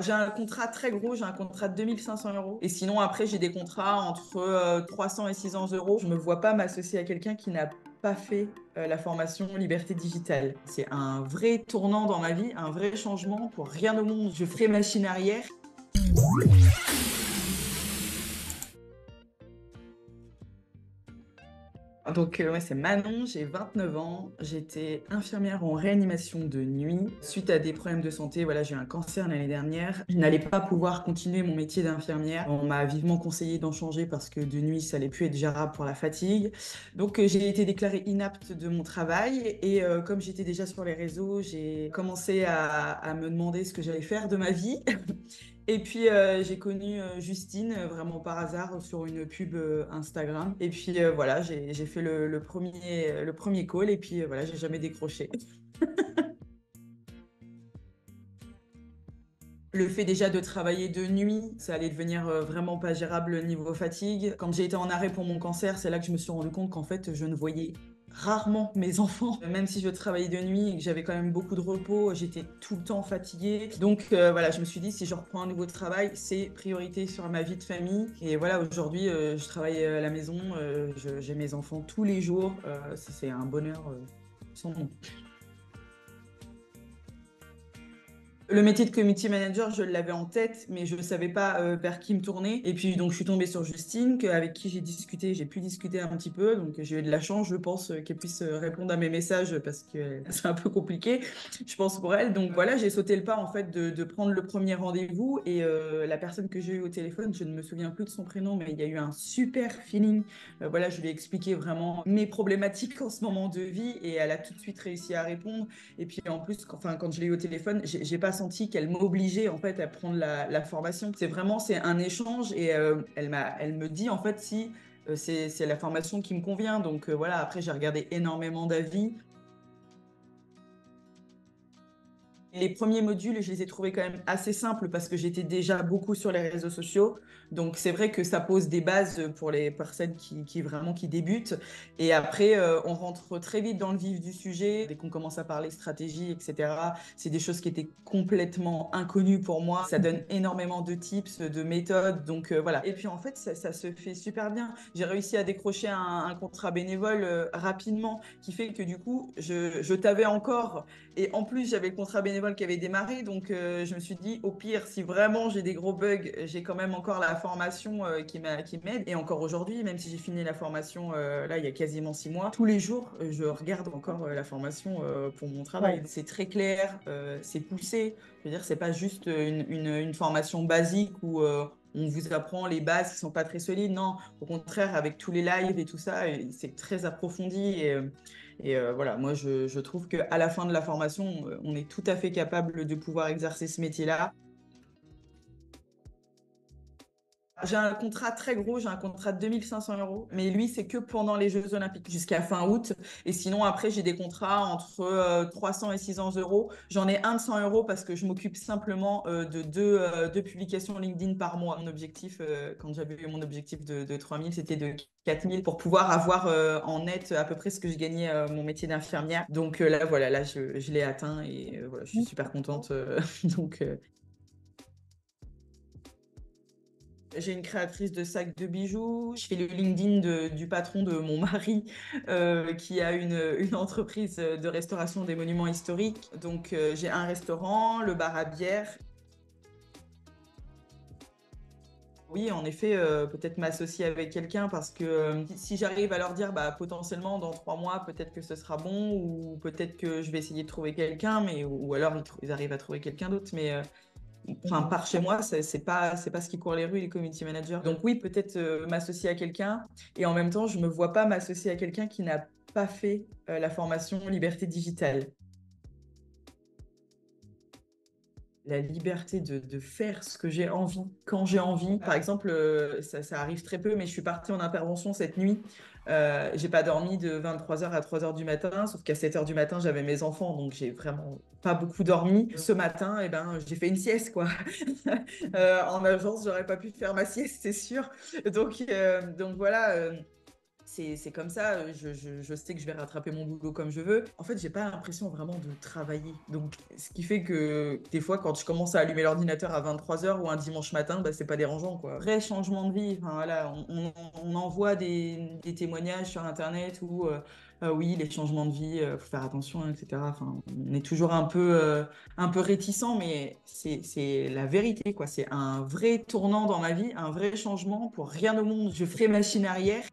J'ai un contrat très gros, j'ai un contrat de 2 500 € et sinon après j'ai des contrats entre 300 et 600 euros. Je me vois pas m'associer à quelqu'un qui n'a pas fait la formation liberté digitale. C'est un vrai tournant dans ma vie, un vrai changement. Pour rien au monde, je ferai machine arrière. Donc, ouais, c'est Manon, j'ai 29 ans. J'étais infirmière en réanimation de nuit. Suite à des problèmes de santé, voilà, j'ai eu un cancer l'année dernière. Je n'allais pas pouvoir continuer mon métier d'infirmière. On m'a vivement conseillé d'en changer parce que de nuit, ça allait plus être gérable pour la fatigue. Donc, j'ai été déclarée inapte de mon travail. Et comme j'étais déjà sur les réseaux, j'ai commencé à me demander ce que j'allais faire de ma vie. Et puis j'ai connu Justine vraiment par hasard sur une pub Instagram. Et puis voilà, j'ai fait le premier call et puis voilà, j'ai jamais décroché. Le fait déjà de travailler de nuit, ça allait devenir vraiment pas gérable niveau fatigue. Quand j'ai été en arrêt pour mon cancer, c'est là que je me suis rendu compte qu'en fait, je ne voyais rarement mes enfants. Même si je travaillais de nuit et que j'avais quand même beaucoup de repos, j'étais tout le temps fatiguée. Donc voilà, je me suis dit, si je reprends un nouveau travail, c'est priorité sur ma vie de famille. Et voilà, aujourd'hui, je travaille à la maison, j'ai mes enfants tous les jours. C'est un bonheur sans nom. Le métier de community manager, je l'avais en tête, mais je ne savais pas vers qui me tourner. Et puis, donc, je suis tombée sur Justine, avec qui j'ai pu discuter un petit peu. Donc, j'ai eu de la chance, je pense, qu'elle puisse répondre à mes messages parce que c'est un peu compliqué, je pense, pour elle. Donc, voilà, j'ai sauté le pas, en fait, de prendre le premier rendez-vous. Et la personne que j'ai eue au téléphone, je ne me souviens plus de son prénom, mais il y a eu un super feeling. Voilà, je lui ai expliqué vraiment mes problématiques en ce moment de vie et elle a tout de suite réussi à répondre. Et puis en plus, quand je l'ai eu au téléphone, j'ai pas senti qu'elle m'obligeait en fait à prendre la formation. C'est un échange et elle me dit en fait si c'est la formation qui me convient. Donc voilà, après j'ai regardé énormément d'avis. Les premiers modules, je les ai trouvés quand même assez simples parce que j'étais déjà beaucoup sur les réseaux sociaux. Donc c'est vrai que ça pose des bases pour les personnes qui débutent. Et après, on rentre très vite dans le vif du sujet. Dès qu'on commence à parler stratégie, etc., c'est des choses qui étaient complètement inconnues pour moi. Ça donne énormément de tips, de méthodes. Donc voilà. Et puis en fait, ça se fait super bien. J'ai réussi à décrocher un contrat bénévole rapidement qui fait que du coup, je t'avais encore et en plus, j'avais le contrat bénévole qui avait démarré, donc je me suis dit, au pire, si vraiment j'ai des gros bugs, j'ai quand même encore la formation qui m'aide. Et encore aujourd'hui, même si j'ai fini la formation là, il y a quasiment 6 mois, tous les jours, je regarde encore la formation pour mon travail. Donc, c'est très clair, c'est poussé. Je veux dire, c'est pas juste une formation basique où on vous apprend les bases qui sont pas très solides. Non, au contraire, avec tous les lives et tout ça, c'est très approfondi. Voilà, moi, je trouve qu'à la fin de la formation, on est tout à fait capable de pouvoir exercer ce métier-là. J'ai un contrat très gros, j'ai un contrat de 2 500 €, mais lui, c'est que pendant les Jeux Olympiques, jusqu'à fin août. Et sinon, après, j'ai des contrats entre 300 et 600 euros. J'en ai un de 100 € parce que je m'occupe simplement de deux publications LinkedIn par mois. Mon objectif, quand j'avais eu mon objectif de 3000, c'était de 4000 pour pouvoir avoir en net à peu près ce que je gagnais mon métier d'infirmière. Donc là, voilà, là, je l'ai atteint et voilà, je suis super contente. Donc, j'ai une créatrice de sacs de bijoux. Je fais le LinkedIn du patron de mon mari, qui a une entreprise de restauration des monuments historiques. Donc, j'ai un restaurant, le bar à bière. Oui, en effet, peut-être m'associer avec quelqu'un parce que si j'arrive à leur dire, bah, potentiellement dans 3 mois, peut-être que ce sera bon ou peut-être que je vais essayer de trouver quelqu'un, mais ou alors ils arrivent à trouver quelqu'un d'autre. Mais enfin, par chez moi, c'est pas ce qui court les rues, les community managers. Donc oui, peut-être m'associer à quelqu'un. Et en même temps, je me vois pas m'associer à quelqu'un qui n'a pas fait la formation liberté digitale. La liberté de faire ce que j'ai envie, quand j'ai envie. Par exemple, ça arrive très peu, mais je suis partie en intervention cette nuit. J'ai pas dormi de 23 h à 3 h du matin, sauf qu'à 7 h du matin, j'avais mes enfants, donc j'ai vraiment pas beaucoup dormi. Ce matin, eh ben, j'ai fait une sieste, quoi. En agence, j'aurais pas pu faire ma sieste, c'est sûr. Donc voilà. c'est comme ça, je sais que je vais rattraper mon boulot comme je veux. En fait, j'ai pas l'impression vraiment de travailler. Donc, ce qui fait que des fois, quand je commence à allumer l'ordinateur à 23 h ou un dimanche matin, bah, c'est pas dérangeant, quoi. Vrai changement de vie. Enfin, voilà, on envoie des témoignages sur Internet où, oui, les changements de vie, faut faire attention, hein, etc. Enfin, on est toujours un peu réticent, mais c'est la vérité, quoi. C'est un vrai tournant dans ma vie, un vrai changement. Pour rien au monde, je ferai machine arrière.